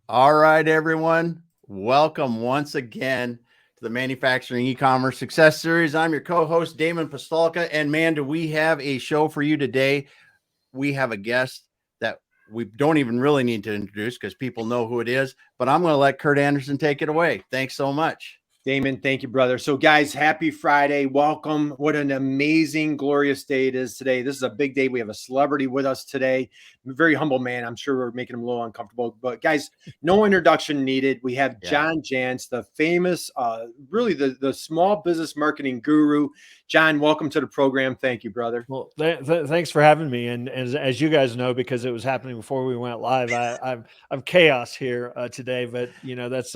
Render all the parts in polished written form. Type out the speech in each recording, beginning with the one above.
All right, everyone. Welcome once again to the Manufacturing E-commerce Success Series. I'm your co-host, Damon Pistolka, and man, do we have a show for you today. We have a guest that we don't even really need to introduce because people know who it is, but I'm going to let Kurt Anderson take it away. Thanks so much. Damon, thank you, brother. So, guys, happy Friday. Welcome. What an amazing, glorious day it is today. This is a big day. We have a celebrity with us today. Very humble man. I'm sure we're making him a little uncomfortable. But, guys, no introduction needed. We have John Jantsch, the famous, really the small business marketing guru. John, welcome to the program. Thank you, brother. Well, thanks for having me. And as you guys know, because it was happening before we went live, I'm chaos here today. But that's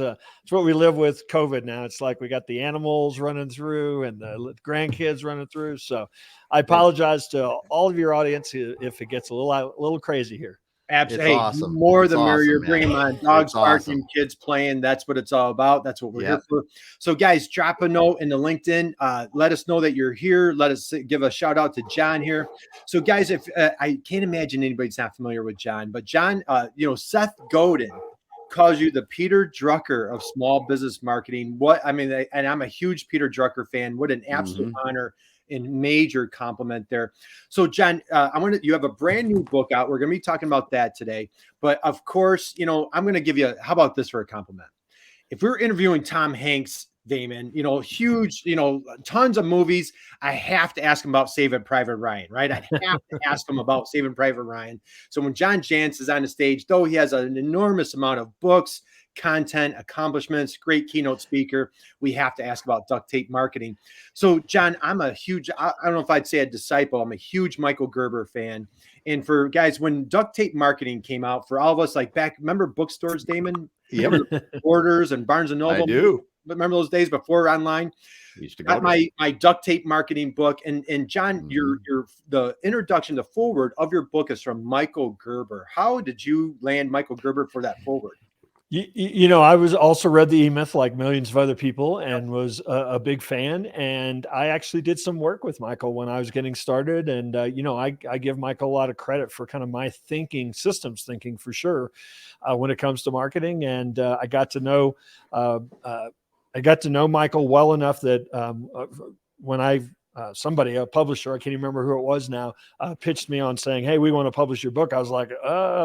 what we live with COVID now. It's like we got the animals running through and the grandkids running through. So I apologize to all of your audience if it gets a little crazy here. Absolutely. Hey, awesome. More the merrier. Bring them on. Dogs barking, kids playing. That's what it's all about. That's what we're here for. So, guys, drop a note in the LinkedIn. Let us know that you're here. Let us give a shout out to John here. So, guys, if I can't imagine anybody's not familiar with John, but John, Seth Godin calls you the Peter Drucker of small business marketing. And I'm a huge Peter Drucker fan. What an absolute honor and major compliment there. So, John, you have a brand new book out. We're going to be talking about that today. But of course, I'm going to give you, how about this for a compliment? If we're interviewing Tom Hanks, Damon, huge, tons of movies, I have to ask him about Saving Private Ryan, right? I have to ask him about Saving Private Ryan. So when John Jantsch is on the stage, though he has an enormous amount of books, content, accomplishments, great keynote speaker, we have to ask about duct tape marketing. So, John, I'm a huge, I don't know if I'd say a disciple, I'm a huge Michael Gerber fan. And for guys, when duct tape marketing came out, for all of us, like back, remember bookstores, Damon? Yep. Borders and Barnes and Noble. I do. Remember those days before online? Used to go my duct tape marketing book. And John, the introduction, the foreword of your book is from Michael Gerber. How did you land Michael Gerber for that foreword? I was also read the E-Myth like millions of other people and was a big fan. And I actually did some work with Michael when I was getting started. And, I give Michael a lot of credit for kind of my systems thinking for sure when it comes to marketing. And I got to know Michael well enough that when a publisher, I can't even remember who it was now, pitched me on saying, "Hey, we want to publish your book." I was like,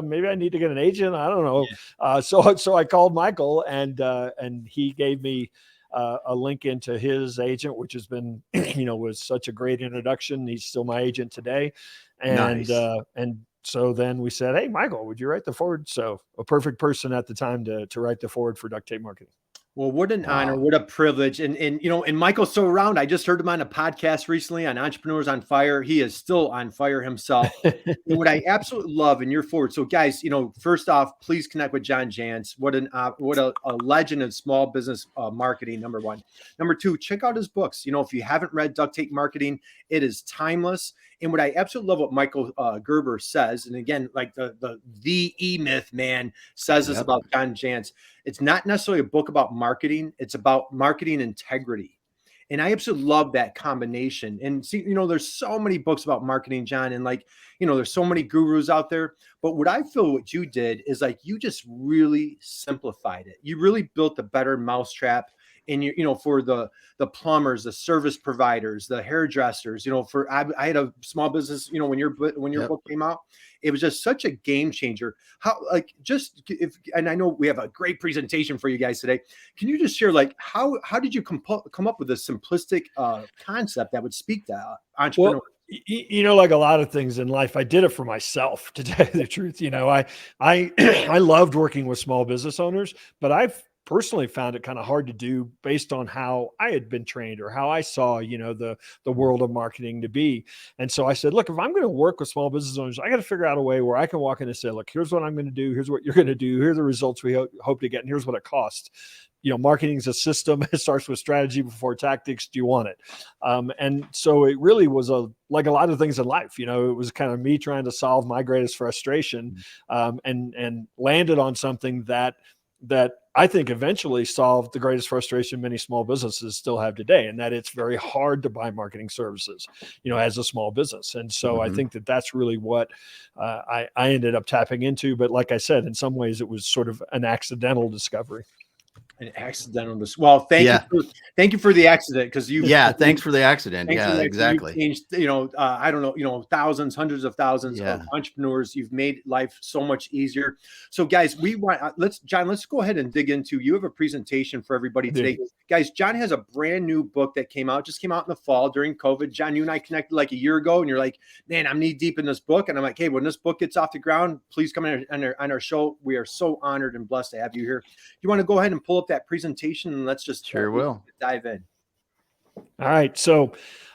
maybe I need to get an agent. I don't know. Yeah. So I called Michael and he gave me a link into his agent, which has been, was such a great introduction. He's still my agent today. And, nice. And so then we said, "Hey, Michael, would you write the foreword?" So a perfect person at the time to write the foreword for Duct Tape Marketing. Well, what an honor, what a privilege. And Michael's so around. I just heard him on a podcast recently on Entrepreneurs on Fire. He is still on fire himself. And what I absolutely love in your forward. So guys, first off, please connect with John Jantsch. What a legend of small business marketing, number one. Number two, check out his books. If you haven't read Duct Tape Marketing, it is timeless. And what I absolutely love what Michael Gerber says, and again, like the E-Myth man says this about John Jantsch, it's not necessarily a book about marketing. It's about marketing integrity. And I absolutely love that combination. And see, there's so many books about marketing, John, and there's so many gurus out there. But what I feel what you did is you just really simplified it. You really built a better mousetrap. And for the plumbers, the service providers, the hairdressers, I had a small business, when your book came out, it was just such a game changer. And I know we have a great presentation for you guys today. Can you just share how did you come up with a simplistic concept that would speak to entrepreneurs? Well, like a lot of things in life, I did it for myself, to tell you the truth. I loved working with small business owners, but I've personally found it kind of hard to do based on how I had been trained or how I saw, the world of marketing to be. And so I said, look, if I'm going to work with small business owners, I got to figure out a way where I can walk in and say, look, here's what I'm going to do. Here's what you're going to do. Here are the results we hope to get. And here's what it costs. Marketing is a system. It starts with strategy before tactics. Do you want it? And so it really was like a lot of things in life, it was kind of me trying to solve my greatest frustration and landed on something that that I think eventually solved the greatest frustration many small businesses still have today, and that it's very hard to buy marketing services, as a small business. And so I think that that's really what I ended up tapping into. But like I said, in some ways it was sort of an accidental discovery. An accidental. Well, thank you for the accident, because you. Thanks for the accident. Yeah, exactly. You've changed, I don't know, thousands, hundreds of thousands of entrepreneurs. You've made life so much easier. So, guys, John, let's go ahead and dig into. You have a presentation for everybody today, guys. John has a brand new book that just came out in the fall during COVID. John, you and I connected like a year ago, and you're like, man, I'm knee deep in this book, and I'm like, hey, when this book gets off the ground, please come in on our show. We are so honored and blessed to have you here. You want to go ahead and pull up that presentation, and let's just dive in. All right. So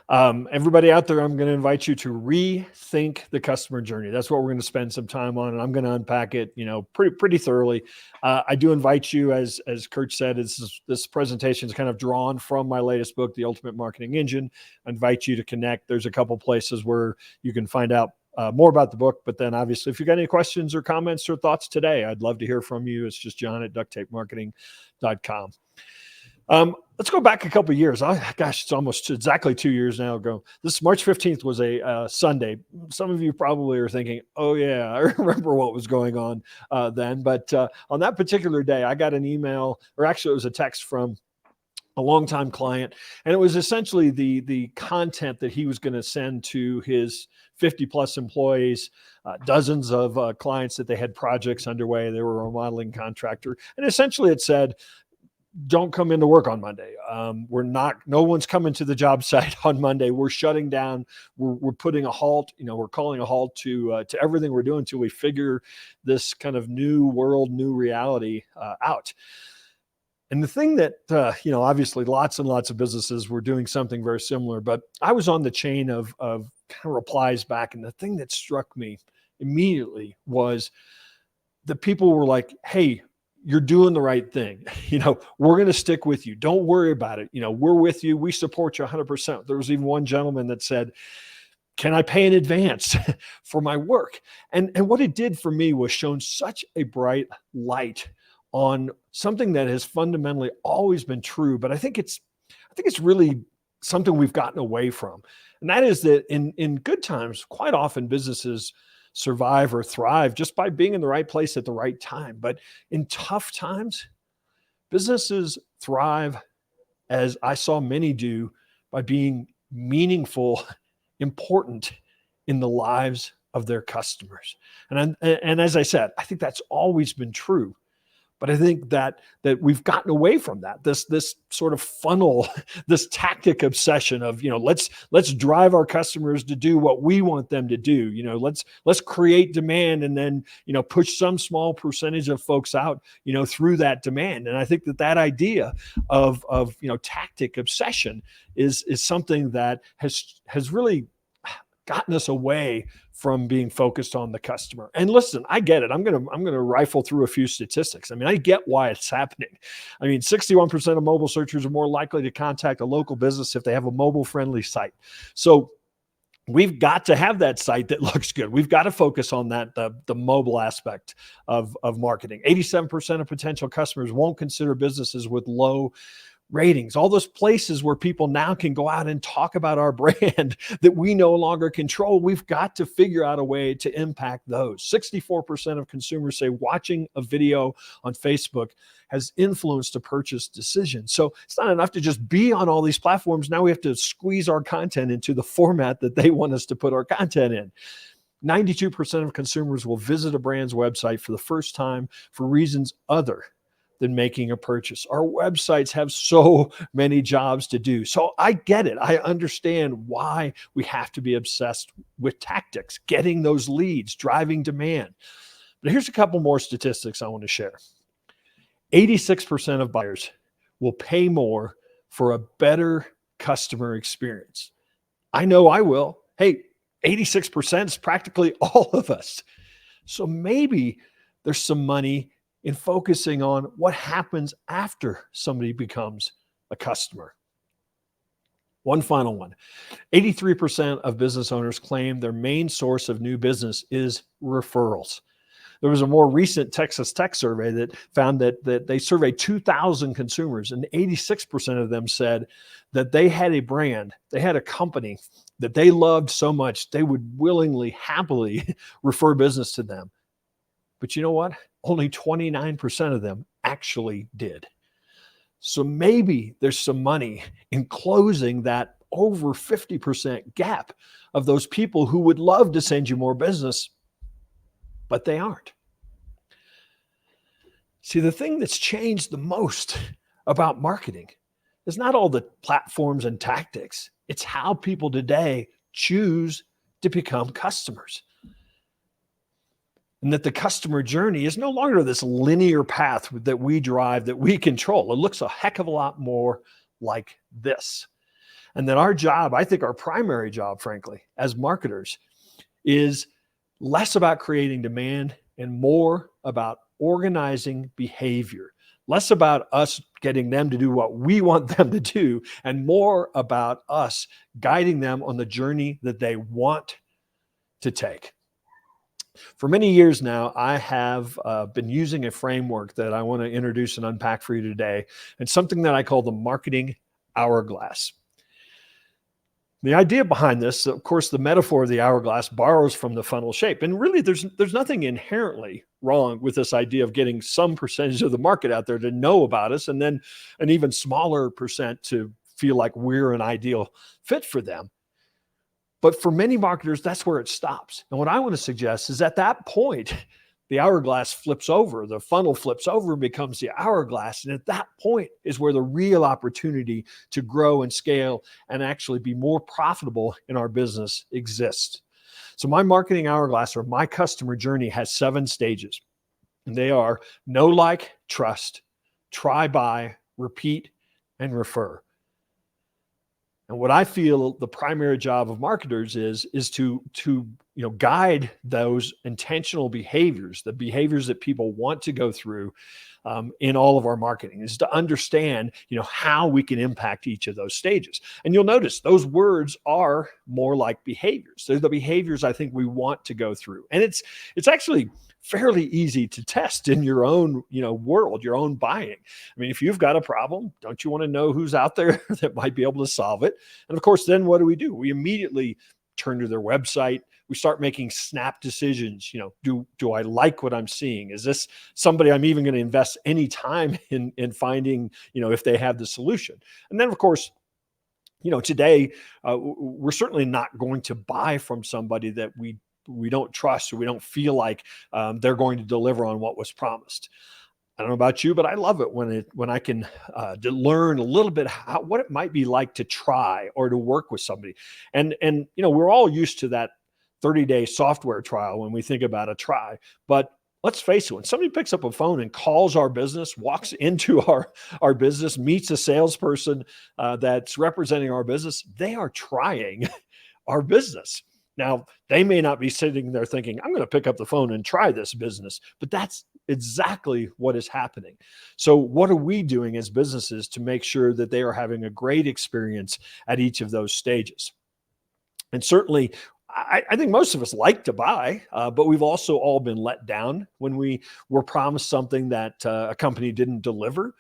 everybody out there, I'm going to invite you to rethink the customer journey. That's what we're going to spend some time on, and I'm going to unpack it, pretty thoroughly. I do invite you, as Kurt said, this presentation is kind of drawn from my latest book, The Ultimate Marketing Engine. I invite you to connect. There's a couple places where you can find out more about the book, but then obviously if you got any questions or comments or thoughts today, I'd love to hear from you. It's just john@ducttapemarketing.com. Let's go back a couple of years. It's almost exactly 2 years now ago. This March 15th was a Sunday. Some of you probably are thinking, oh yeah, I remember what was going on then. But on that particular day, I got an email, or actually it was a text from a longtime client. And it was essentially the content that he was going to send to his 50 plus employees, dozens of clients that they had projects underway. They were a remodeling contractor. And essentially it said, don't come into work on Monday. No one's coming to the job site on Monday. We're shutting down. We're putting a halt, we're calling a halt to everything we're doing until we figure this kind of new world, new reality out. And the thing that, obviously lots and lots of businesses were doing something very similar, but I was on the chain of kind of replies back. And the thing that struck me immediately was the people were like, hey, you're doing the right thing. We're going to stick with you. Don't worry about it. We're with you. We support you 100%. There was even one gentleman that said, can I pay in advance for my work? And what it did for me was shone such a bright light on something that has fundamentally always been true, but I think it's really something we've gotten away from. And that is that in good times, quite often businesses survive or thrive just by being in the right place at the right time. But in tough times, businesses thrive, as I saw many do, by being meaningful, important in the lives of their customers. And as I said, I think that's always been true. But I think that we've gotten away from that, this sort of funnel, this tactic obsession of, let's drive our customers to do what we want them to do. Let's create demand and then, push some small percentage of folks out, through that demand. And I think that idea of tactic obsession is something that has really gotten us away from being focused on the customer. And listen, I get it. I'm going to rifle through a few statistics. I get why it's happening. 61% of mobile searchers are more likely to contact a local business if they have a mobile friendly site. So we've got to have that site that looks good. We've got to focus on that, the mobile aspect of marketing. 87% of potential customers won't consider businesses with low ratings, all those places where people now can go out and talk about our brand that we no longer control. We've got to figure out a way to impact those. 64% of consumers say watching a video on Facebook has influenced a purchase decision. So it's not enough to just be on all these platforms. Now we have to squeeze our content into the format that they want us to put our content in. 92% of consumers will visit a brand's website for the first time for reasons other than making a purchase. Our websites have so many jobs to do. So I get it. I understand why we have to be obsessed with tactics, getting those leads, driving demand. But here's a couple more statistics I want to share. 86% of buyers will pay more for a better customer experience. I know I will. Hey, 86% is practically all of us. So maybe there's some money in focusing on what happens after somebody becomes a customer. One final one. 83% of business owners claim their main source of new business is referrals. There was a more recent Texas Tech survey that found that they surveyed 2,000 consumers, and 86% of them said that they had a brand, they had a company that they loved so much they would willingly, happily refer business to them. But you know what? Only 29% of them actually did. So maybe there's some money in closing that over 50% gap of those people who would love to send you more business, but they aren't. See, the thing that's changed the most about marketing is not all the platforms and tactics. It's how people today choose to become customers. And that the customer journey is no longer this linear path that we drive, that we control. It looks a heck of a lot more like this. And that our job, I think our primary job, frankly, as marketers, is less about creating demand and more about organizing behavior. Less about us getting them to do what we want them to do, and more about us guiding them on the journey that they want to take. For many years now, I have been using a framework that I want to introduce and unpack for you today, and something that I call the Marketing Hourglass. The idea behind this, of course, the metaphor of the hourglass borrows from the funnel shape. And really, there's nothing inherently wrong with this idea of getting some percentage of the market out there to know about us, and then an even smaller percent to feel like we're an ideal fit for them. But for many marketers, that's where it stops. And what I want to suggest is at that point, the hourglass flips over, the funnel flips over and becomes the hourglass. And at that point is where the real opportunity to grow and scale and actually be more profitable in our business exists. So my marketing hourglass, or my customer journey, has 7 stages. And they are know, like, trust, try, buy, repeat, and refer. And what I feel the primary job of marketers is to guide those intentional behaviors, the behaviors that people want to go through in all of our marketing, is to understand how we can impact each of those stages. And you'll notice those words are more like behaviors. They're the behaviors I think we want to go through. And it's actually fairly easy to test in your own, world, your own buying. I mean, if you've got a problem, don't you want to know who's out there that might be able to solve it? And of course, then what do? We immediately turn to their website. We start making snap decisions. Do I like what I'm seeing? Is this somebody I'm even going to invest any time in finding, if they have the solution? And then of course, today we're certainly not going to buy from somebody that we don't trust, or we don't feel like they're going to deliver on what was promised. I don't know about you, but I love it when I can learn a little bit what it might be like to try or to work with somebody. And we're all used to that 30-day software trial when we think about a try. But let's face it, when somebody picks up a phone and calls our business, walks into our business, meets a salesperson that's representing our business, they are trying our business. Now, they may not be sitting there thinking, I'm going to pick up the phone and try this business, but that's exactly what is happening. So what are we doing as businesses to make sure that they are having a great experience at each of those stages? And certainly, I think most of us like to buy, but we've also all been let down when we were promised something that a company didn't deliver.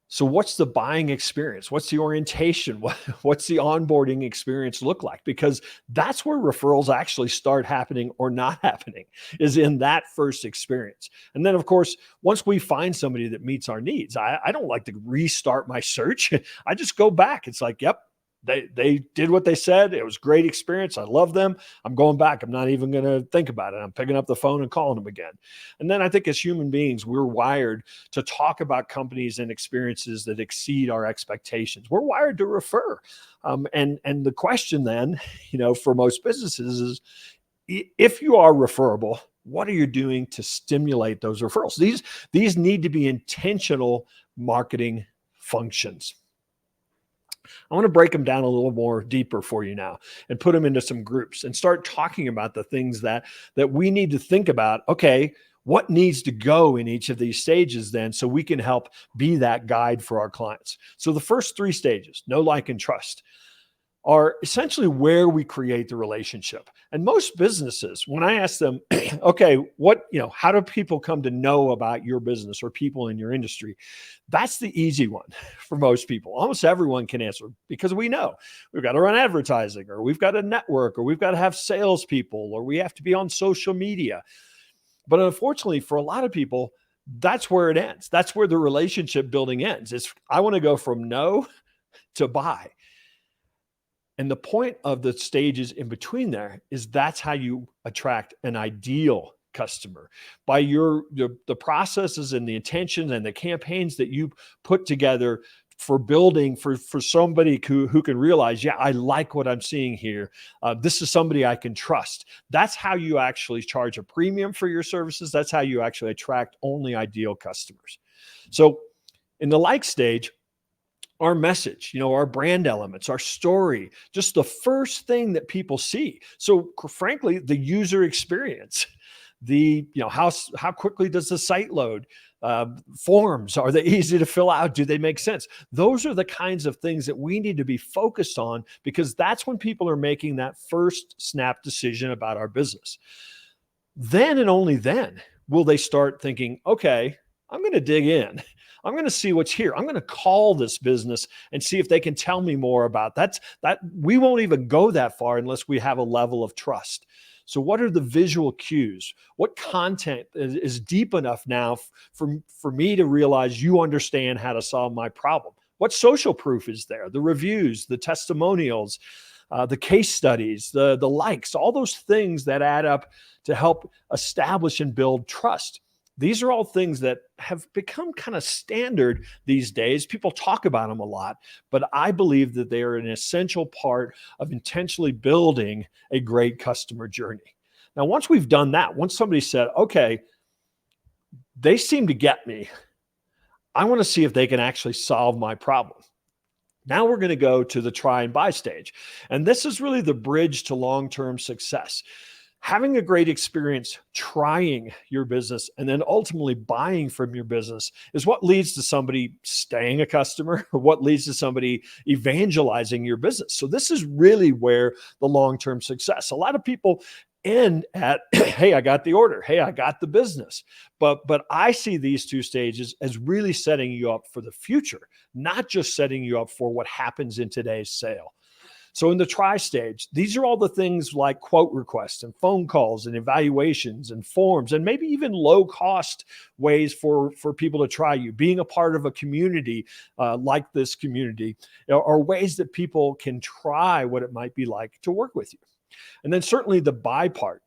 So what's the buying experience? What's the orientation? What's the onboarding experience look like? Because that's where referrals actually start happening or not happening, is in that first experience. And then, of course, once we find somebody that meets our needs, I don't like to restart my search. I just go back. It's like, yep, they did what they said. It was a great experience. I love them. I'm going back. I'm not even going to think about it. I'm picking up the phone and calling them again. And then I think as human beings, we're wired to talk about companies and experiences that exceed our expectations. We're wired to refer. And the question then, for most businesses is, if you are referable, what are you doing to stimulate those referrals? These need to be intentional marketing functions. I want to break them down a little more deeper for you now and put them into some groups and start talking about the things that we need to think about. Okay, what needs to go in each of these stages then, so we can help be that guide for our clients? So the first 3 stages, know, like, and trust. are essentially where we create the relationship. And most businesses, when I ask them, okay, how do people come to know about your business or people in your industry? That's the easy one for most people. Almost everyone can answer because we know we've got to run advertising, or we've got to network, or we've got to have salespeople, or we have to be on social media. But unfortunately, for a lot of people, that's where it ends. That's where the relationship building ends. I want to go from no to buy. And the point of the stages in between there is that's how you attract an ideal customer, by the processes and the intentions and the campaigns that you put together for building for somebody who can realize, yeah, I like what I'm seeing here. This is somebody I can trust. That's how you actually charge a premium for your services. That's how you actually attract only ideal customers. So in the like stage, our message, our brand elements, our story, just the first thing that people see. So frankly, the user experience, how quickly does the site load? Forms, are they easy to fill out? Do they make sense? Those are the kinds of things that we need to be focused on, because that's when people are making that first snap decision about our business. Then and only then will they start thinking, okay, I'm going to dig in. I'm going to see what's here. I'm going to call this business and see if they can tell me more about that. We won't even go that far unless we have a level of trust. So what are the visual cues? What content is deep enough now for me to realize you understand how to solve my problem? What social proof is there? The reviews, the testimonials, the case studies, the likes, all those things that add up to help establish and build trust. These are all things that have become kind of standard these days. People talk about them a lot, but I believe that they are an essential part of intentionally building a great customer journey. Now, once we've done that, once somebody said, okay, they seem to get me, I want to see if they can actually solve my problem. Now we're going to go to the try and buy stage. And this is really the bridge to long-term success. Having a great experience trying your business and then ultimately buying from your business is what leads to somebody staying a customer, or what leads to somebody evangelizing your business. So this is really where the long-term success. A lot of people end at, hey, I got the order. Hey, I got the business. But I see these two stages as really setting you up for the future, not just setting you up for what happens in today's sale. So in the try stage, these are all the things like quote requests and phone calls and evaluations and forms, and maybe even low cost ways for people to try you. Being a part of a community like this community are ways that people can try what it might be like to work with you. And then certainly the buy part.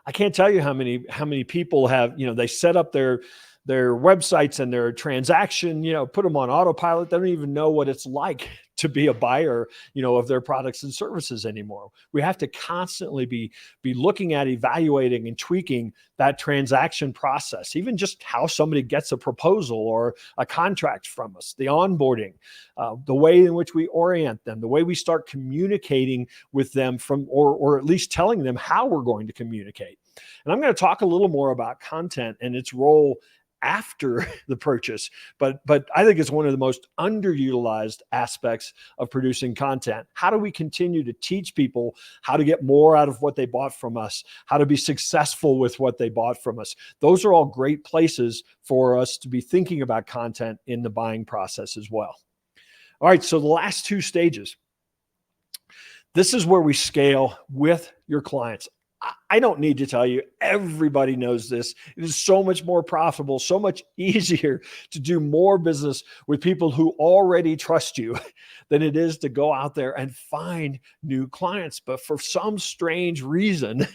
I can't tell you how many people have, they set up their websites and their transaction, put them on autopilot. They don't even know what it's like to be a buyer, of their products and services anymore. We have to constantly be looking at, evaluating and tweaking that transaction process, even just how somebody gets a proposal or a contract from us, the onboarding, the way in which we orient them, the way we start communicating with them or at least telling them how we're going to communicate. And I'm going to talk a little more about content and its role after the purchase, but I think it's one of the most underutilized aspects of producing content. How do we continue to teach people how to get more out of what they bought from us, how to be successful with what they bought from us? Those are all great places for us to be thinking about content in the buying process as well. All right, so the last two stages. This is where we scale with your clients. I don't need to tell you, everybody knows this. It is so much more profitable, so much easier to do more business with people who already trust you than it is to go out there and find new clients. But for some strange reason,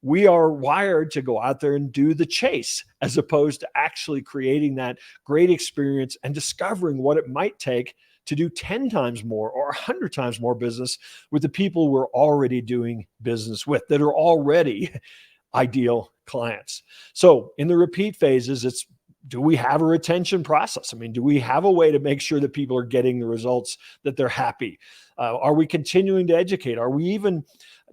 we are wired to go out there and do the chase, as opposed to actually creating that great experience and discovering what it might take to do 10 times more or 100 times more business with the people we're already doing business with, that are already ideal clients. So in the repeat phases, do we have a retention process? I mean, do we have a way to make sure that people are getting the results, that they're happy? Are we continuing to educate? Are we even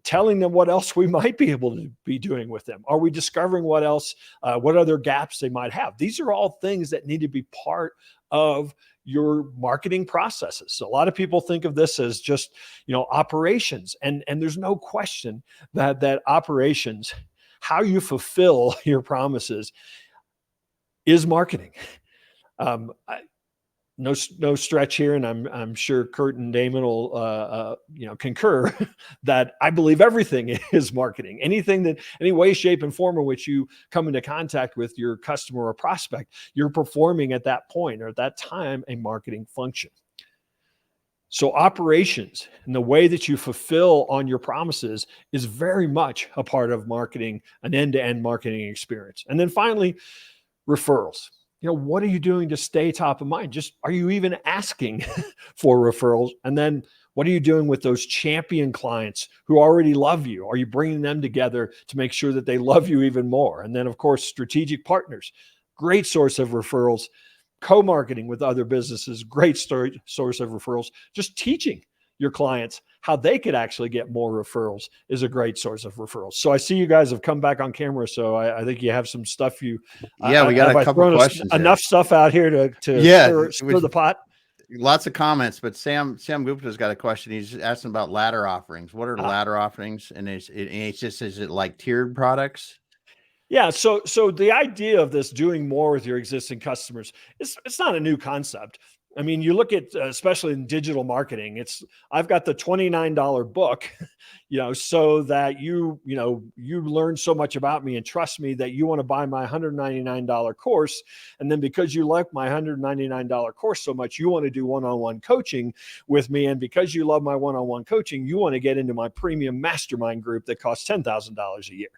telling them what else we might be able to be doing with them? Are we discovering what else, what other gaps they might have? These are all things that need to be part of your marketing processes. So a lot of people think of this as just, operations, and there's no question that operations, how you fulfill your promises, is marketing. No stretch here, and I'm sure Kurt and Damon will concur that I believe everything is marketing. Anything that, any way, shape, and form in which you come into contact with your customer or prospect, you're performing at that point or at that time a marketing function. So operations and the way that you fulfill on your promises is very much a part of marketing, an end-to-end marketing experience. And then finally, referrals. What are you doing to stay top of mind? Just, are you even asking for referrals? And then what are you doing with those champion clients who already love you? Are you bringing them together to make sure that they love you even more? And then, of course, strategic partners, great source of referrals. Co-marketing with other businesses, great source of referrals. Just teaching your clients how they could actually get more referrals is a great source of referrals. So I see you guys have come back on camera. So I think you have some stuff we got a couple questions. Enough stuff out here to stir the pot. Lots of comments, but Sam Gupta's got a question. He's asking about ladder offerings. What are ladder offerings? And is it like tiered products? Yeah. So the idea of this doing more with your existing customers, it's not a new concept. I mean, you look at, especially in digital marketing, I've got the $29 book, so that you learn so much about me and trust me that you want to buy my $199 course. And then because you like my $199 course so much, you want to do one-on-one coaching with me. And because you love my one-on-one coaching, you want to get into my premium mastermind group that costs $10,000 a year.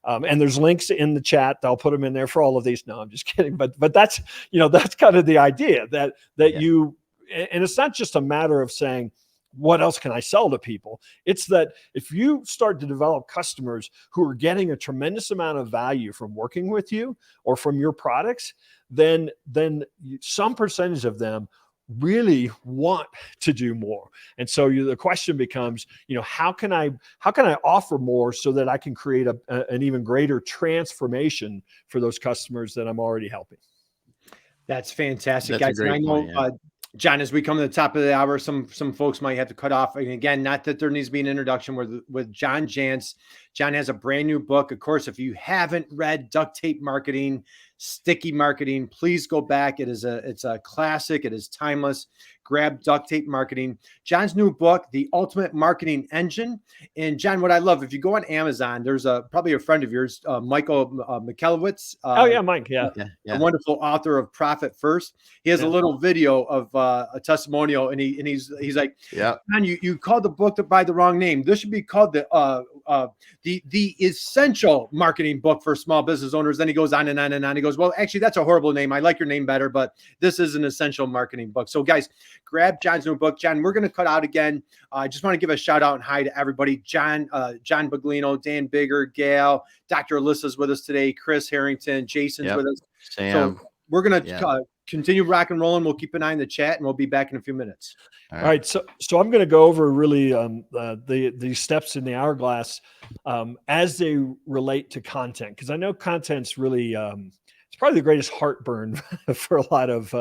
And there's links in the chat. I'll put them in there for all of these. No, I'm just kidding. But that's, that's kind of the idea that you, and it's not just a matter of saying, what else can I sell to people? It's that if you start to develop customers who are getting a tremendous amount of value from working with you or from your products, then some percentage of them really want to do more. And so the question becomes, how can I offer more so that I can create an even greater transformation for those customers that I'm already helping? That's fantastic, That's guys. And I know, John, as we come to the top of the hour, some folks might have to cut off. And again, not that there needs to be an introduction with John Jantsch. John has a brand new book. Of course, if you haven't read Duct Tape Marketing, Sticky Marketing, please go back. It's a classic. It is timeless. Grab Duct Tape Marketing. John's new book, The Ultimate Marketing Engine. And John, what I love, if you go on Amazon, there's probably a friend of yours, Michael Mckelowitz. Mike. Yeah. A wonderful author of Profit First. He has a little video of a testimonial, and he's like, yeah, man, you called the book by the wrong name. This should be called the essential marketing book for small business owners. Then he goes on and on and on. He goes, well, actually, that's a horrible name. I like your name better, but this is an essential marketing book. So guys, grab John's new book. John, we're going to cut out again. I just want to give a shout out and hi to everybody. John Baglino, Dan Bigger, Gail, Dr. Alyssa's with us today, Chris Harrington, Jason's with us. Sam. So we're going to continue rock and rolling. We'll keep an eye on the chat, and we'll be back in a few minutes. All right. So I'm going to go over really the steps in the hourglass as they relate to content, because I know content's really it's probably the greatest heartburn for a lot of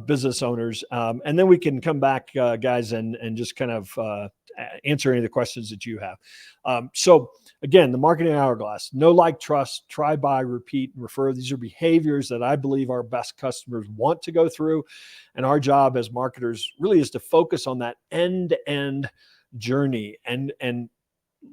business owners. And then we can come back, guys, and just kind of answer any of the questions that you have. So again, the marketing hourglass: know, like, trust, try, buy, repeat, and refer. These are behaviors that I believe our best customers want to go through. And our job as marketers really is to focus on that end-to-end journey. And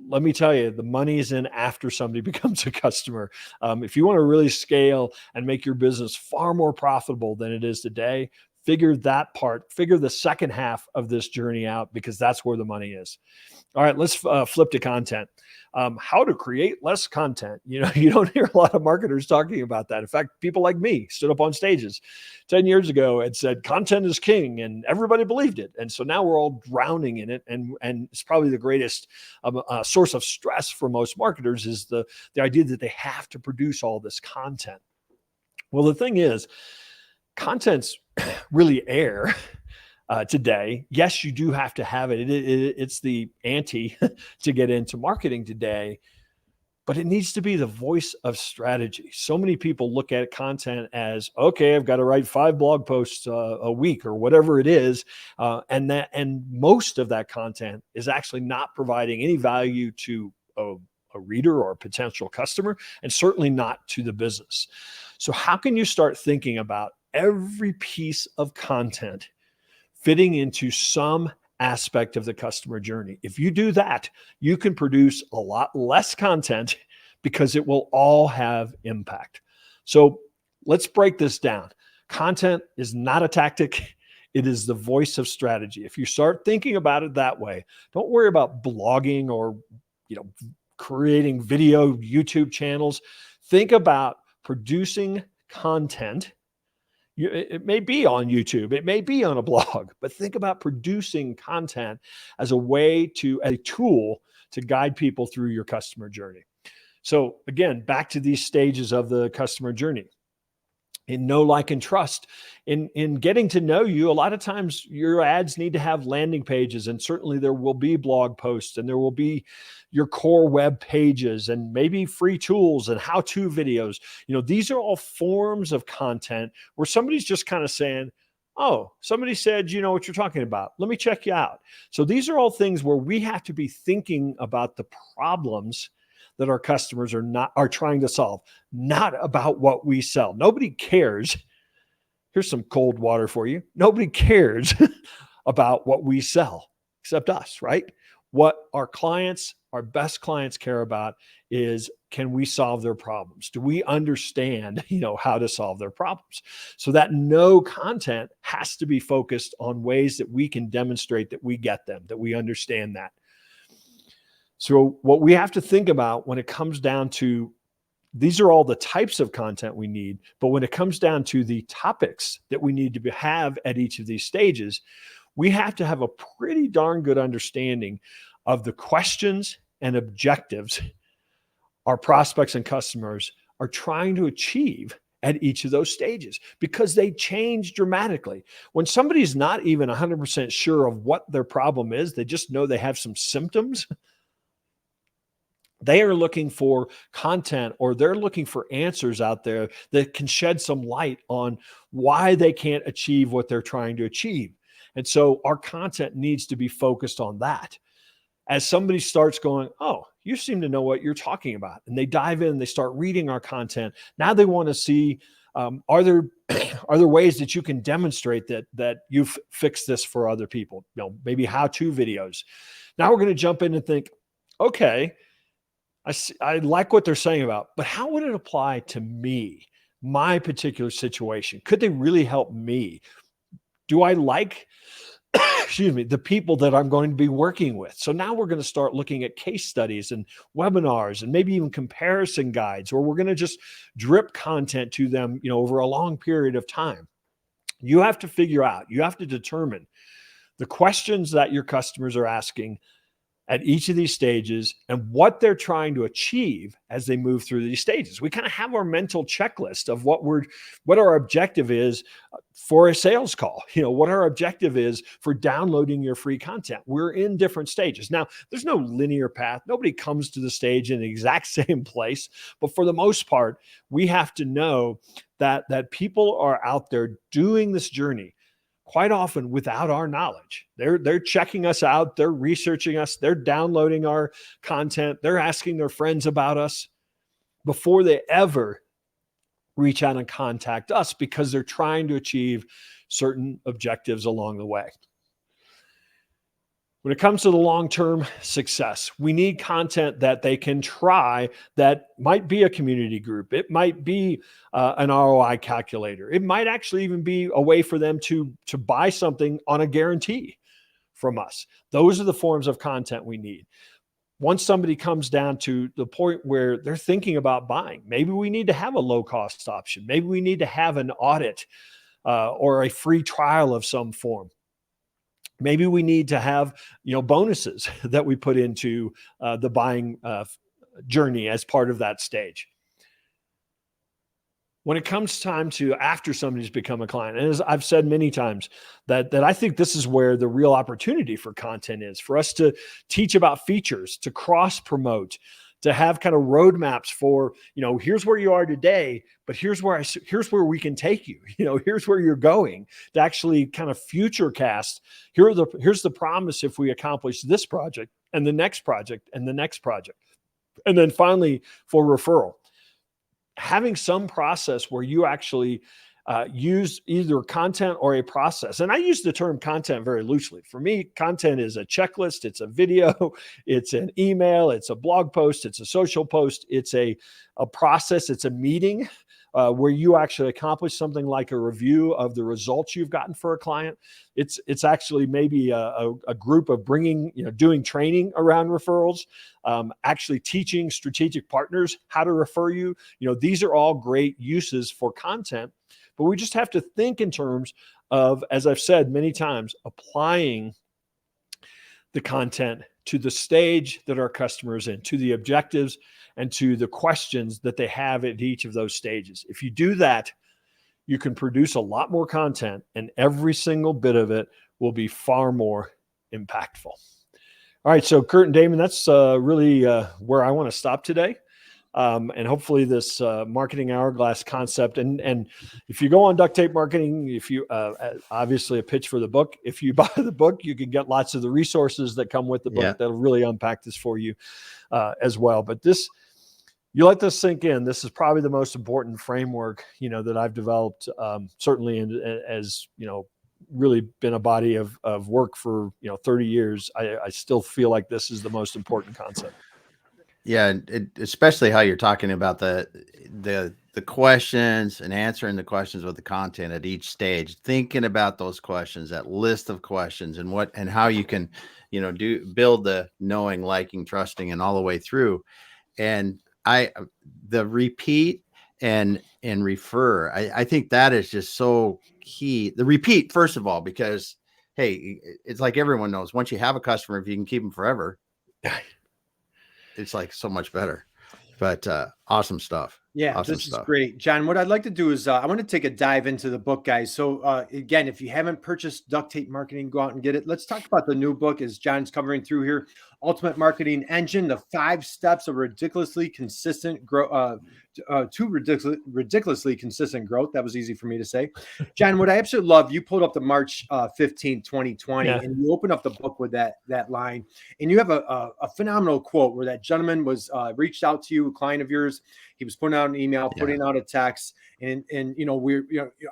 let me tell you, the money is in after somebody becomes a customer. If you want to really scale and make your business far more profitable than it is today, figure the second half of this journey out, because that's where the money is. All right, let's flip to content. How to create less content. You don't hear a lot of marketers talking about that. In fact, people like me stood up on stages 10 years ago and said, content is king, and everybody believed it. And so now we're all drowning in it. And it's probably the greatest source of stress for most marketers is the idea that they have to produce all this content. Well, the thing is, content's really air. Today. Yes, you do have to have it. It's the ante to get into marketing today. but it needs to be the voice of strategy. So many people look at content as, okay, I've got to write 5 blog posts a week or whatever it is. And most of that content is actually not providing any value to a reader or a potential customer, and certainly not to the business. So how can you start thinking about every piece of content fitting into some aspect of the customer journey? If you do that, you can produce a lot less content because it will all have impact. So let's break this down. Content is not a tactic. It is the voice of strategy. If you start thinking about it that way, don't worry about blogging or, creating video YouTube channels. Think about producing content. It may be on YouTube, it may be on a blog, but think about producing content as a tool to guide people through your customer journey. So again, back to these stages of the customer journey. In know, like, and trust, in getting to know you, a lot of times your ads need to have landing pages, and certainly there will be blog posts, and there will be your core web pages, and maybe free tools and how-to videos. These are all forms of content where somebody's just kind of saying, oh, somebody said, you know what you're talking about. Let me check you out. So these are all things where we have to be thinking about the problems that our customers are trying to solve, not about what we sell. Nobody cares. Here's some cold water for you. Nobody cares about what we sell except us, right? What our clients, our best clients care about is, can we solve their problems? Do we understand, how to solve their problems? So that no content has to be focused on ways that we can demonstrate that we get them, that we understand that. So what we have to think about when it comes down to, these are all the types of content we need, but when it comes down to the topics that we need to have at each of these stages, we have to have a pretty darn good understanding of the questions and objectives our prospects and customers are trying to achieve at each of those stages, because they change dramatically. When somebody's not even 100% sure of what their problem is, they just know they have some symptoms, they are looking for content, or they're looking for answers out there that can shed some light on why they can't achieve what they're trying to achieve. And so our content needs to be focused on that. As somebody starts going, oh, you seem to know what you're talking about, and they dive in, they start reading our content. Now they want to see, are there ways that you can demonstrate that you've fixed this for other people? Maybe how-to videos. Now we're going to jump in and think, okay, I like what they're saying about, but how would it apply to me, my particular situation? Could they really help me? Do I like, the people that I'm going to be working with? So now we're going to start looking at case studies and webinars and maybe even comparison guides, or we're going to just drip content to them, over a long period of time. You have to figure out, you have to determine the questions that your customers are asking at each of these stages and what they're trying to achieve as they move through these stages. We kind of have our mental checklist of what our objective is for a sales call, what our objective is for downloading your free content. We're in different stages. Now, there's no linear path. Nobody comes to the stage in the exact same place, but for the most part, we have to know that people are out there doing this journey quite often without our knowledge. They're checking us out, they're researching us, they're downloading our content, they're asking their friends about us before they ever reach out and contact us, because they're trying to achieve certain objectives along the way. When it comes to the long-term success, we need content that they can try, that might be a community group. It might be an ROI calculator. It might actually even be a way for them to buy something on a guarantee from us. Those are the forms of content we need. Once somebody comes down to the point where they're thinking about buying, maybe we need to have a low-cost option. Maybe we need to have an audit or a free trial of some form. Maybe we need to have, bonuses that we put into the buying journey as part of that stage. When it comes time to after somebody's become a client, and as I've said many times, that I think this is where the real opportunity for content is, for us to teach about features, to cross promote, to have kind of roadmaps for, here's where you are today, but here's where we can take you, here's where you're going, to actually kind of future cast. Here's the promise if we accomplish this project and the next project and the next project. And then finally, for referral, having some process where you actually use either content or a process. And I use the term content very loosely. For me, content is a checklist, it's a video, it's an email, it's a blog post, it's a social post, it's a process, it's a meeting where you actually accomplish something like a review of the results you've gotten for a client. It's actually maybe a group of doing training around referrals, actually teaching strategic partners how to refer you. These are all great uses for content. But we just have to think in terms of, as I've said many times, applying the content to the stage that our customers in, to the objectives and to the questions that they have at each of those stages. If you do that, you can produce a lot more content, and every single bit of it will be far more impactful. All right, so Kurt and Damon, that's really where I want to stop today. And hopefully this marketing hourglass concept, and if you go on Duct Tape Marketing, if you obviously a pitch for the book, if you buy the book, you can get lots of the resources that come with the book that'll really unpack this for you as well. But you let this sink in. This is probably the most important framework that I've developed, certainly as really been a body of work for 30 years. I still feel like this is the most important concept. Yeah, especially how you're talking about the questions and answering the questions with the content at each stage, thinking about those questions, that list of questions, and how you can, build the knowing, liking, trusting, and all the way through. And the repeat and refer, I think that is just so key. The repeat, first of all, because hey, it's like everyone knows, once you have a customer, if you can keep them forever, it's like so much better. But awesome stuff. Yeah, awesome this stuff. Is great. John, what I'd like to do is I want to take a dive into the book, guys. So again, if you haven't purchased Duct Tape Marketing, go out and get it. Let's talk about the new book as John's covering through here. Ultimate Marketing Engine, the 5 steps of ridiculously consistent growth, ridiculously consistent growth. That was easy for me to say. John, what I absolutely love, you pulled up the March 15, 2020, and you open up the book with that line. And you have a phenomenal quote where that gentleman was reached out to you, a client of yours. He was putting out an email, putting out a text, and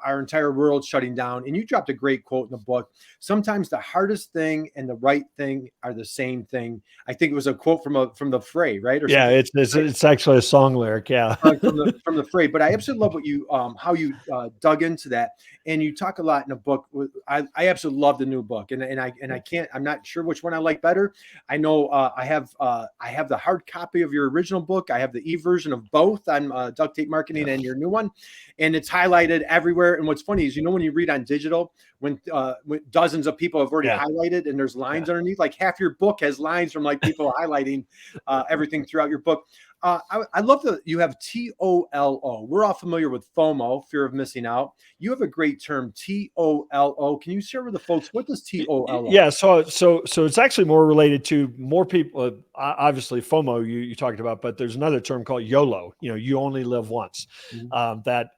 our entire world's shutting down. And you dropped a great quote in the book. Sometimes the hardest thing and the right thing are the same thing. I think it was a quote from the Fray, right? Or it's actually a song lyric. Yeah, from the Fray. But I absolutely love what you how you dug into that, and you talk a lot in the book. I absolutely love the new book, and I'm not sure which one I like better. I know I have the hard copy of your original book. I have the e-version of both on Duct Tape Marketing and your new one, and it's highlighted everywhere. And what's funny is, when you read on digital, when dozens of people have already highlighted and there's lines underneath, like half your book has lines from like people highlighting everything throughout your book. I love that you have TOLO. We're all familiar with FOMO, fear of missing out. You have a great term, TOLO. Can you share with the folks, what does TOLO? Yeah, so it's actually more related to more people. Obviously, FOMO you talked about, but there's another term called YOLO. You only live once. Mm-hmm. That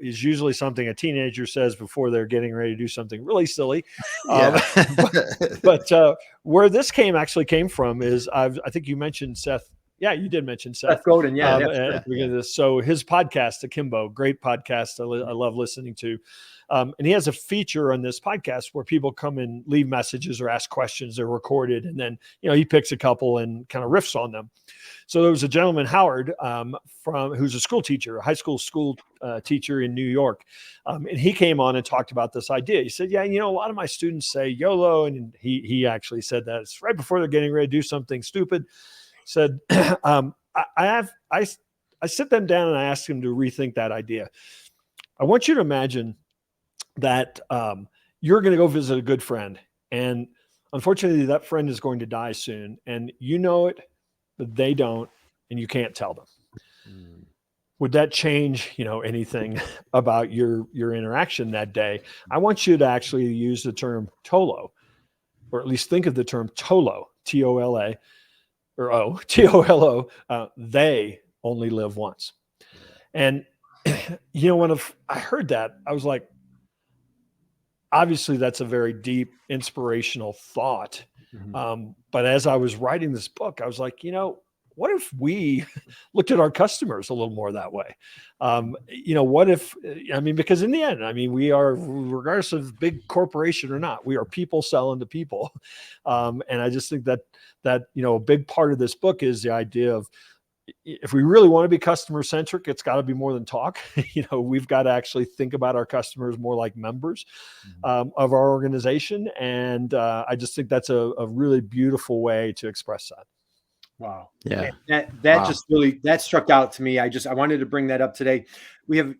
is usually something a teenager says before they're getting ready to do something really silly. But where this actually came from is I think you mentioned Seth. Yeah, you did mention Seth Godin. Yeah, at the beginning of this. So his podcast, Akimbo, great podcast. I love listening to. And he has a feature on this podcast where people come and leave messages or ask questions. They're recorded, and then he picks a couple and kind of riffs on them. So there was a gentleman, Howard, who's a school teacher, a high school teacher in New York, and he came on and talked about this idea. He said, a lot of my students say YOLO, and he actually said that it's right before they're getting ready to do something stupid. Said, I sit them down and I ask them to rethink that idea. I want you to imagine that you're going to go visit a good friend, and unfortunately that friend is going to die soon, and you know it, but they don't, and you can't tell them. Would that change, anything about your interaction that day? I want you to actually use the term TOLO, or at least think of the term TOLO, TOLA. or O, TOLO, they only live once. And, when I heard that, I was like, obviously that's a very deep, inspirational thought. But as I was writing this book, I was like, what if we looked at our customers a little more that way? What if, because in the end, we are, regardless of big corporation or not, we are people selling to people. And I just think that, a big part of this book is the idea of, if we really want to be customer centric, it's got to be more than talk. We've got to actually think about our customers more like members of our organization. And I just think that's a really beautiful way to express that. Wow. Yeah. That Wow. just really, that struck out to me. I wanted to bring that up today. We have,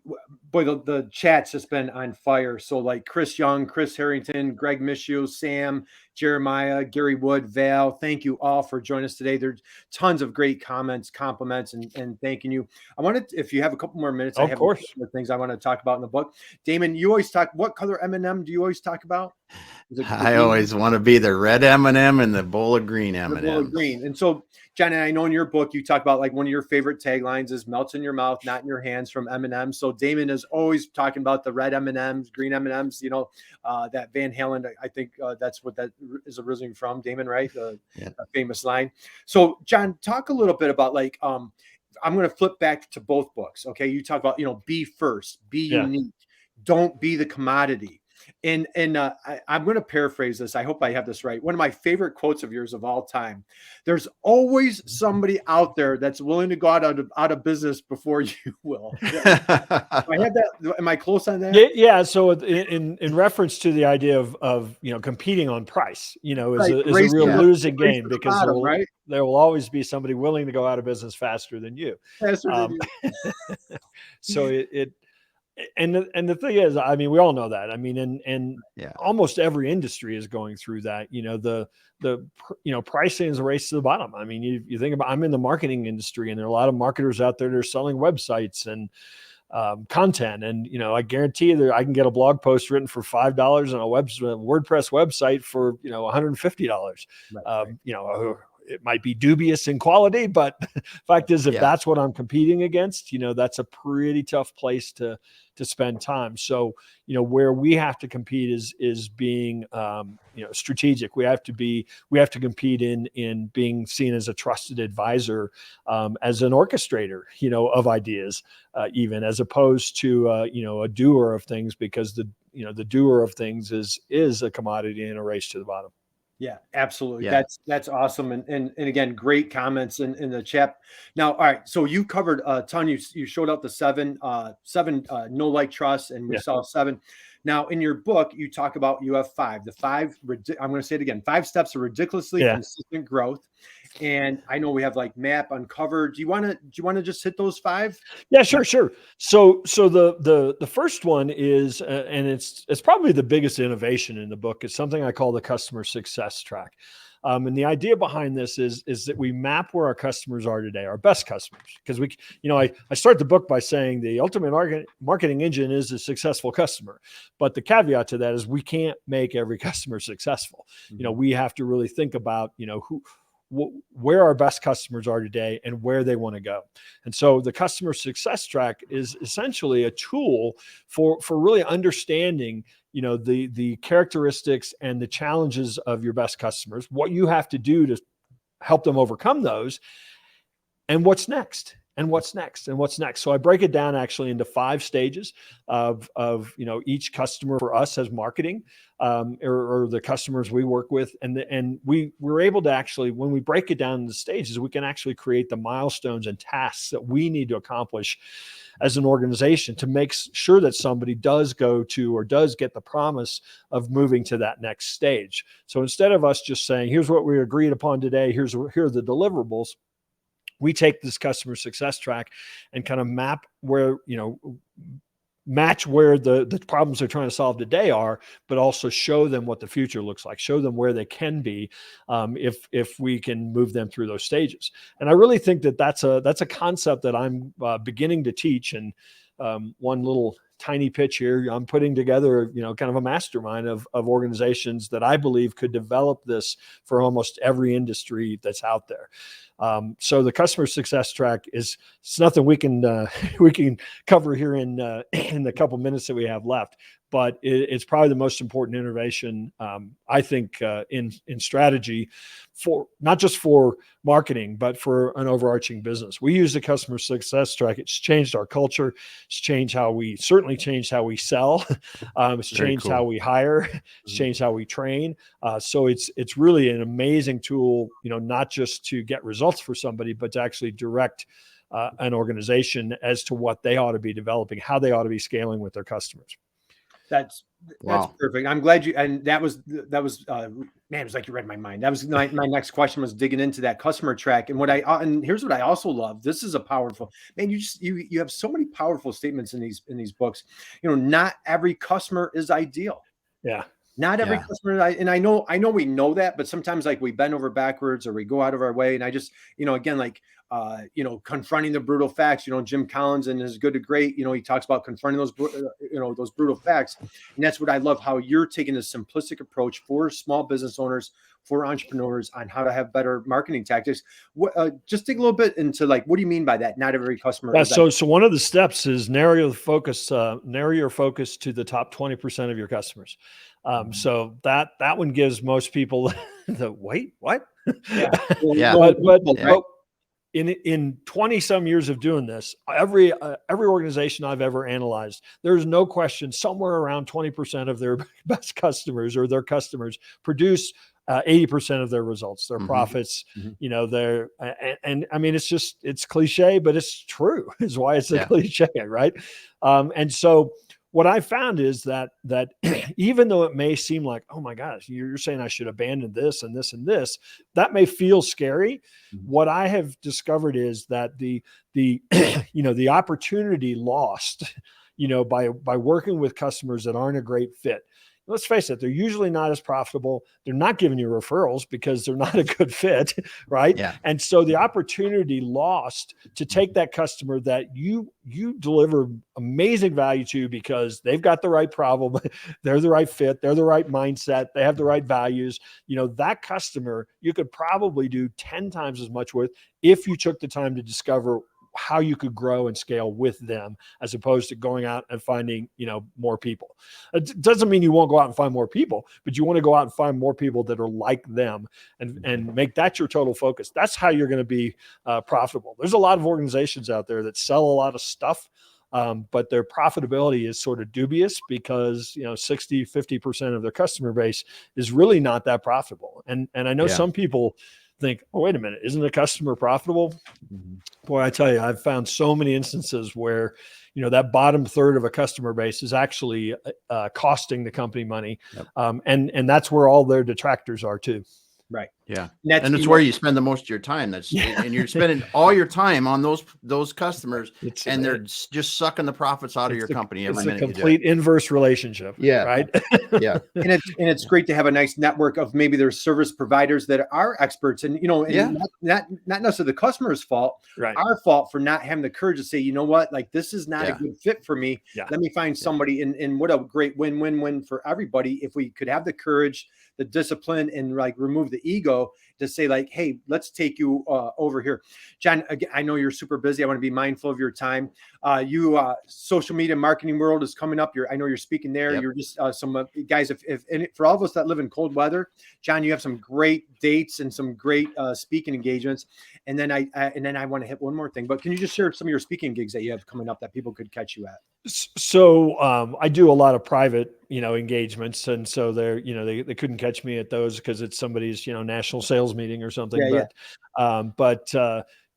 the chat's just been on fire. So like Chris Young, Chris Harrington, Greg Michu, Sam, Jeremiah, Gary Wood, Val, thank you all for joining us today. There's tons of great comments, compliments, and thanking you. I wanted, if you have a couple more minutes, I have a couple more things I want to talk about in the book. Damon, you always talk, what color M&M do you always talk about? I always want to be the red M&M and the bowl of green M&M. The bowl of green. And so, John, I know in your book, you talk about like one of your favorite taglines is melts in your mouth, not in your hands from M&M. So Damon is always talking about the red M&Ms, green M&Ms, that Van Halen, I think that's what that is originally from, Damon, right? The famous line. So John, talk a little bit about like, I'm going to flip back to both books. Okay. You talk about, be first, be unique, don't be the commodity. And I'm going to paraphrase this. I hope I have this right. One of my favorite quotes of yours of all time. There's always somebody out there that's willing to go out of business before you will. Do I have that? Am I close on that? Yeah. So in reference to the idea of competing on price, is a real losing game, because there will always be somebody willing to go out of business faster than you. So and the thing is, we all know that. And almost every industry is going through that. The pricing is a race to the bottom. You think about, I'm in the marketing industry, and there are a lot of marketers out there that are selling websites and content. And, I guarantee you that I can get a blog post written for $5 on a WordPress website for, $150. It might be dubious in quality, but fact is, if that's what I'm competing against, that's a pretty tough place to spend time. So, where we have to compete is being, strategic. We have to compete in being seen as a trusted advisor, as an orchestrator, of ideas, even as opposed to, a doer of things, because the doer of things is a commodity in a race to the bottom. Yeah, absolutely. Yeah. That's awesome. And again, great comments in the chat. Now, all right. So you covered a ton. You showed out the seven no like trust, and we saw 7. Now in your book, you talk about, you have 5. The 5, I'm going to say it again, 5 steps of ridiculously consistent growth. And I know we have like map, uncover. Do you want to just hit those 5? Yeah, sure. So the first one is, and it's probably the biggest innovation in the book. It's something I call the customer success track. And the idea behind this is that we map where our customers are today, our best customers. Because I start the book by saying the ultimate marketing engine is a successful customer. But the caveat to that is we can't make every customer successful. We have to really think about, where our best customers are today and where they want to go. And so the customer success track is essentially a tool for really understanding, the characteristics and the challenges of your best customers, what you have to do to help them overcome those, and what's next. So I break it down actually into 5 stages of each customer for us as marketing, or the customers we work with. And we're able to actually, when we break it down into stages, we can actually create the milestones and tasks that we need to accomplish as an organization to make sure that somebody does go to, or does get the promise of moving to that next stage. So instead of us just saying, here's what we agreed upon today, here are the deliverables, we take this customer success track and kind of map where, match where the problems they're trying to solve today are, but also show them what the future looks like, show them where they can be, if we can move them through those stages. And I really think that that's a concept that I'm beginning to teach. And one little tiny pitch here. I'm putting together, kind of a mastermind of organizations that I believe could develop this for almost every industry that's out there. So the customer success track it's nothing we can cover here in the couple minutes that we have left, but it's probably the most important innovation, I think, in strategy, for not just for marketing, but for an overarching business. We use the customer success track. It's changed our culture. It's certainly changed how we sell. It's changed how we hire. It's changed how we train. So it's really an amazing tool, not just to get results for somebody, but to actually direct an organization as to what they ought to be developing, how they ought to be scaling with their customers. That's perfect. I'm glad and that was man, it was like you read my mind. That was my next question, was digging into that customer track. And here's what I also love. This is a powerful, man, you have so many powerful statements in these books. Not every customer is ideal. Yeah. Not every customer. And I know we know that, but sometimes like we bend over backwards or we go out of our way. And I just, again, like, confronting the brutal facts, Jim Collins and his Good to Great, he talks about confronting those, those brutal facts. And that's what I love, how you're taking a simplistic approach for small business owners, for entrepreneurs, on how to have better marketing tactics. Just dig a little bit into, like, what do you mean by that? Not every customer. So one of the steps is narrow your focus to the top 20% of your customers. So that one gives most people the wait, what? But in 20 some years of doing this, every organization I've ever analyzed, there's no question somewhere around 20% of their best customers or their customers produce 80% of their results, their profits, their, and I mean, it's cliche, but it's true, is why it's a cliche, right? And so what I found is that even though it may seem like, oh my gosh, you're saying I should abandon this and this and this, that may feel scary. What I have discovered is that the the opportunity lost, by working with customers that aren't a great fit. Let's face it, they're usually not as profitable. They're not giving you referrals because they're not a good fit, right? Yeah. And so the opportunity lost to take that customer that you deliver amazing value to because they've got the right problem, they're the right fit, they're the right mindset, they have the right values. That customer you could probably do 10 times as much with if you took the time to discover how you could grow and scale with them, as opposed to going out and finding, more people. It doesn't mean you won't go out and find more people, but you want to go out and find more people that are like them and make that your total focus. That's how you're going to be profitable. There's a lot of organizations out there that sell a lot of stuff, but their profitability is sort of dubious because, 60-50% of their customer base is really not that profitable. And I know some people think, oh, wait a minute, isn't the customer profitable? Boy, I tell you, I've found so many instances where, that bottom third of a customer base is actually costing the company money. And that's where all their detractors are too. Right. Yeah. And it's where you spend the most of your time. And you're spending all your time on those customers, and they're just sucking the profits out of your company every minute. It's a complete inverse relationship. Yeah. Right. Yeah. And it's great to have a nice network of maybe there's service providers that are experts, and not necessarily the customer's fault, right? Our fault for not having the courage to say, you know what, like, this is not a good fit for me. Let me find somebody. And what a great win-win-win for everybody if we could have the courage, the discipline, and like remove the ego to say, like, hey, let's take you over here. John, again, I know you're super busy. I want to be mindful of your time. Social media marketing world is coming up. I know you're speaking there. You're just some guys, and for all of us that live in cold weather, John, you have some great dates and some great speaking engagements. And then I want to hit one more thing, but can you just share some of your speaking gigs that you have coming up that people could catch you at? So I do a lot of private, engagements. And so they couldn't catch me at those because it's somebody's, national sales meeting or something. But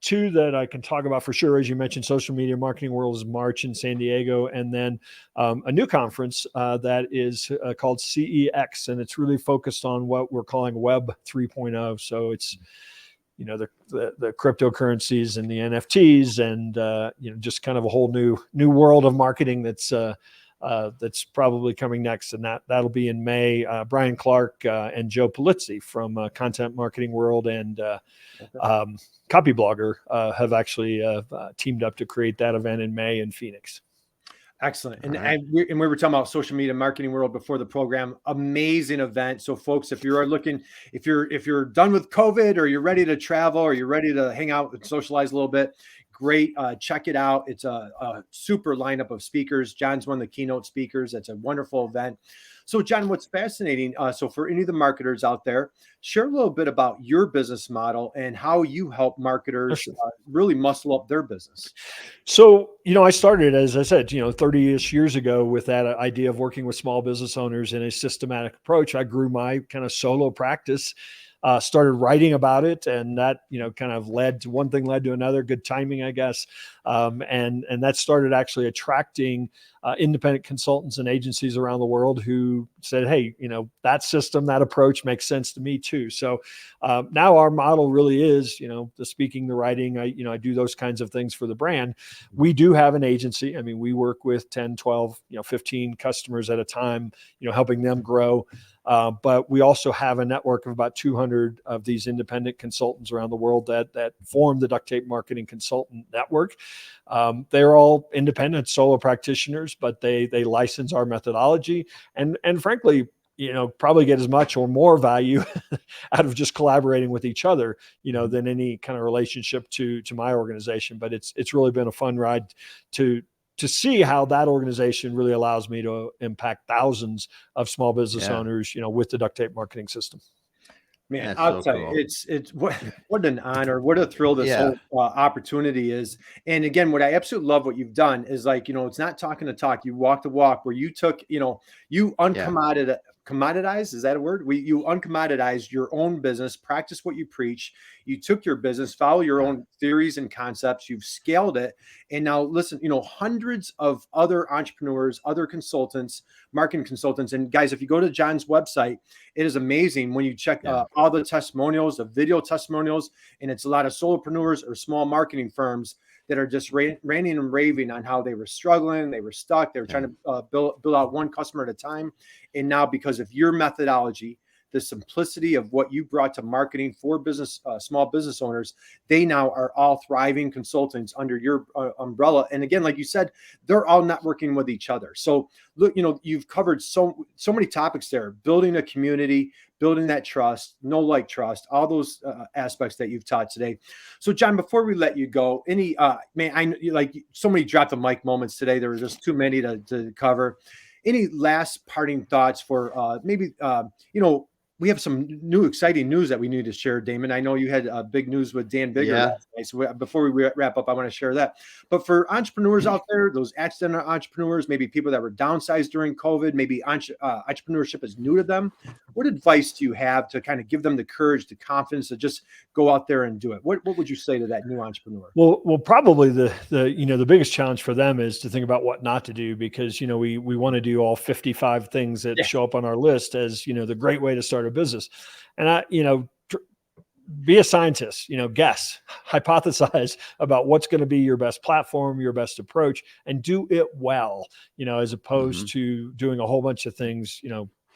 two that I can talk about for sure, as you mentioned, Social Media Marketing World is March in San Diego. And then a new conference that is called CEX. And it's really focused on what we're calling Web 3.0. So it's, the cryptocurrencies and the NFTs and, just kind of a whole new world of marketing that's probably coming next. And that'll be in May. Brian Clark and Joe Polizzi from Content Marketing World and Copy Blogger have actually teamed up to create that event in May in Phoenix. Excellent. And, All right. we were talking about social media marketing world before the program. Amazing event. So folks, if you're looking, if you're done with COVID, or you're ready to travel, or you're ready to hang out and socialize a little bit, great. Check it out. It's a super lineup of speakers. John's one of the keynote speakers. It's a wonderful event. So John, what's fascinating, so for any of the marketers out there, share a little bit about your business model and how you help marketers really muscle up their business. So, I started, as I said, 30-ish years ago with that idea of working with small business owners in a systematic approach. I grew my kind of solo practice, started writing about it, and that, kind of led to one thing led to another. Good timing, I guess. And that started actually attracting independent consultants and agencies around the world who said, hey, that system, that approach makes sense to me too. So now our model really is, the speaking, the writing, I do those kinds of things for the brand. We do have an agency. I mean, we work with 10, 12, 15 customers at a time, helping them grow. But we also have a network of about 200 of these independent consultants around the world that form the Duct Tape Marketing Consultant Network. They're all independent solo practitioners, but they license our methodology and frankly, probably get as much or more value out of just collaborating with each other, than any kind of relationship to my organization. But it's really been a fun ride to see how that organization really allows me to impact thousands of small business owners, with the Duct Tape Marketing System. Man, That's I'll so tell cool. you, it's what an honor, what a thrill this whole opportunity is. And again, what I absolutely love what you've done is it's not talking the talk. You walk the walk where you took, you commoditized, is that a word? You uncommoditized your own business, practice what you preach. You took your business, follow your own theories and concepts. You've scaled it. And now listen, hundreds of other entrepreneurs, other consultants, marketing consultants. And guys, if you go to John's website, it is amazing when you check all the testimonials, the video testimonials, and it's a lot of solopreneurs or small marketing firms that are just ranting and raving on how they were struggling, they were stuck, they were trying to build out one customer at a time. And now, because of your methodology, the simplicity of what you brought to marketing for business, small business owners, they now are all thriving consultants under your umbrella. And again, like you said, they're all networking with each other. So look, you've covered so many topics there: building a community, building that trust, trust, all those aspects that you've taught today. So John, before we let you go, any so many drop the mic moments today. There were just too many to cover. Any last parting thoughts for maybe we have some new exciting news that we need to share, Damon. I know you had big news with Dan Bigger last night. So before we wrap up, I want to share that. But for entrepreneurs out there, those accidental entrepreneurs, maybe people that were downsized during COVID, maybe entrepreneurship is new to them. What advice do you have to kind of give them the courage, the confidence to just go out there and do it? What would you say to that new entrepreneur? Well, probably the biggest challenge for them is to think about what not to do, because, we want to do all 55 things that show up on our list as, the great way to start a business. And be a scientist, guess, hypothesize about what's going to be your best platform, your best approach, and do it well, as opposed to doing a whole bunch of things,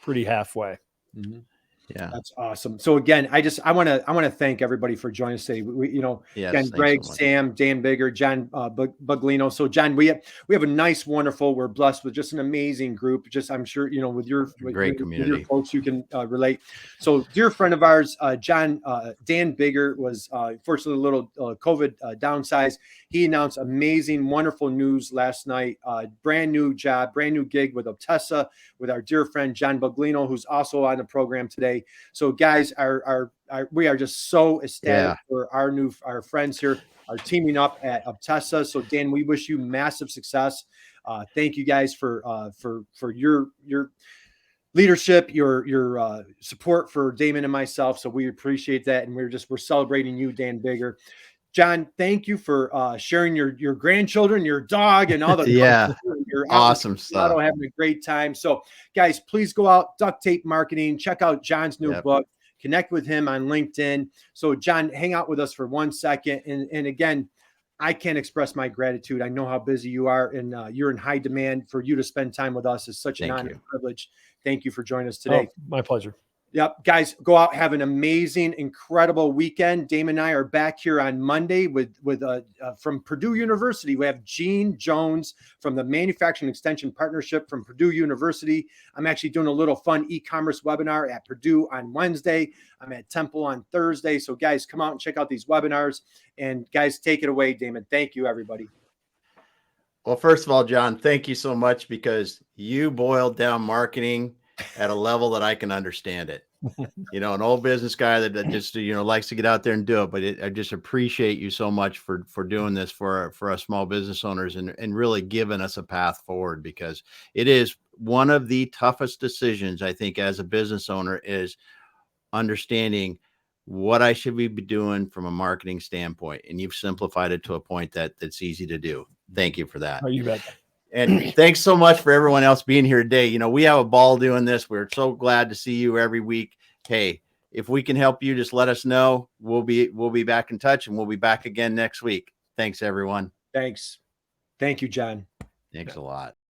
pretty halfway. Mm-hmm. Yeah, that's awesome. So again, I want to thank everybody for joining us today. Again, Greg, so Sam, Dan Bigger, John Buglino. So John, we have a nice, wonderful. We're blessed with just an amazing group. Just I'm sure with your great community, with your folks, you can relate. So dear friend of ours, Dan Bigger was fortunately a little COVID downsized. He announced amazing, wonderful news last night. Brand new job, brand new gig with Obtessa, with our dear friend John Buglino, who's also on the program today. So guys, we are just so ecstatic for our friends here are teaming up at Obtessa. So Dan, we wish you massive success. Thank you guys for your leadership, your support for Damon and myself. So we appreciate that, and we're celebrating you, Dan Bigger. John, thank you for sharing your grandchildren, your dog, and all the your awesome stuff. Having a great time. So, guys, please go out, Duct Tape Marketing. Check out John's new book. Connect with him on LinkedIn. So, John, hang out with us for 1 second. And again, I can't express my gratitude. I know how busy you are, and you're in high demand. For you to spend time with us is such an honor and privilege. Thank you for joining us today. Oh, my pleasure. Yep. Guys, go out, have an amazing, incredible weekend. Damon and I are back here on Monday with from Purdue University. We have Gene Jones from the Manufacturing Extension Partnership from Purdue University. I'm actually doing a little fun e-commerce webinar at Purdue on Wednesday. I'm at Temple on Thursday. So guys, come out and check out these webinars. And guys, take it away, Damon. Thank you, everybody. Well, first of all, John, thank you so much, because you boiled down marketing at a level that I can understand it. An old business guy that just, likes to get out there and do it. But I just appreciate you so much for doing this for us small business owners, and really giving us a path forward, because it is one of the toughest decisions, I think, as a business owner, is understanding what I should be doing from a marketing standpoint. And you've simplified it to a point that's easy to do. Thank you for that. Oh, you bet. And thanks so much for everyone else being here today. We have a ball doing this. We're so glad to see you every week. Hey, if we can help you, just let us know. We'll be back in touch, and we'll be back again next week. Thanks, everyone. Thanks. Thank you, John. Thanks a lot.